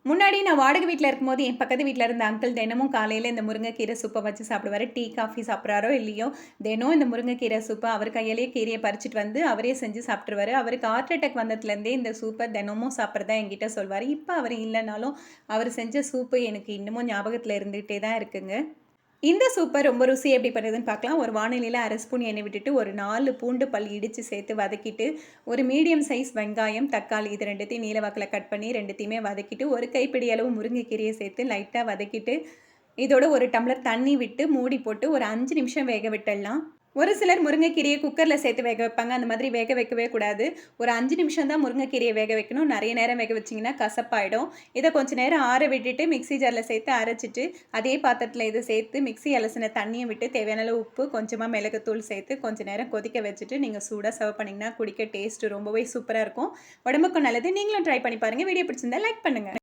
முன்னாடி நான் வாடகை வீட்ல இருக்கும்போது, என் பக்கத்து வீட்ல இருந்த அங்கிள் தினமும் காலையில இந்த முருங்கைக்கீரை சூப்ப வச்சு சாப்பிடுவாரு. டீ, காஃபி சாப்பிடுறாரோ இல்லையோ, தினம் இந்த முருங்கைக்கீரை சூப்ப அவர் கையாலேயே கீரைய பறிச்சுட்டு வந்து, அவரே செஞ்சு சாப்பிட்டுருவாரு. அவருக்கு ஹார்ட் அட்டாக் வந்ததுலேருந்தே இந்த சூப்ப தினமும் சாப்பிடுறதா என்கிட்ட சொல்வாரு. இப்ப அவரு இல்லனாலும், அவரு செஞ்ச சூப்பு எனக்கு இன்னமும் ஞாபகத்துல இருந்துகிட்டே தான் இருக்குங்க. இந்த சூப்பர் ரொம்ப ருசியா எப்படி பண்ணுறதுன்னு பார்க்கலாம். ஒரு வாணலியில 1/2 ஸ்பூன் எண்ணெய் விட்டுட்டு, ஒரு 4 பூண்டு பல் இடிச்சு சேர்த்து வதக்கிட்டு, ஒரு மீடியம் சைஸ் வெங்காயம், தக்காளி இது 2த்தையும் நீல வாக்குல கட் பண்ணி 2த்தையுமே வதக்கிட்டு, ஒரு கைப்பிடி அளவு முருங்கைக்கீரைய சேர்த்து லைட்டா வதக்கிட்டு, இதோட 1 டம்ளர் தண்ணி விட்டு மூடி போட்டு ஒரு 5 நிமிஷம் வேக விட்டுடலாம். ஒரு சிலர் முருங்கைக்கீரைய குக்கர்ல சேர்த்து வேக வைப்பாங்க. அந்த மாதிரி வேக வைக்கவே கூடாது. ஒரு 5 நிமிஷம் தான் முருங்கைக்கீரைய வேக வைக்கணும். நெறைய நேரம் வேக வச்சீங்கன்னா கசப்பாயிடும். இத கொஞ்ச நேரம் ஆற விட்டுட்டு மிக்ஸி ஜார்ல சேர்த்து அரைச்சுட்டு, அதே பாத்திரத்தில இத சேர்த்து மிக்ஸி அலசின தண்ணிய விட்டு தேவையான அளவு உப்பு, கொஞ்சமா மிளகுத்தூள் சேர்த்து கொஞ்ச நேரம் கொதிக்க வச்சுட்டு, நீங்க சூடா சர்வ் பண்ணீங்கன்னா குடிக்க டேஸ்ட் ரொம்பவே சூப்பரா இருக்கும். உடம்புக்கும் நல்லது. நீங்களும் ட்ரை பண்ணி பாருங்க. வீடியோ பிடிச்சிருந்தா லைக் பண்ணுங்க.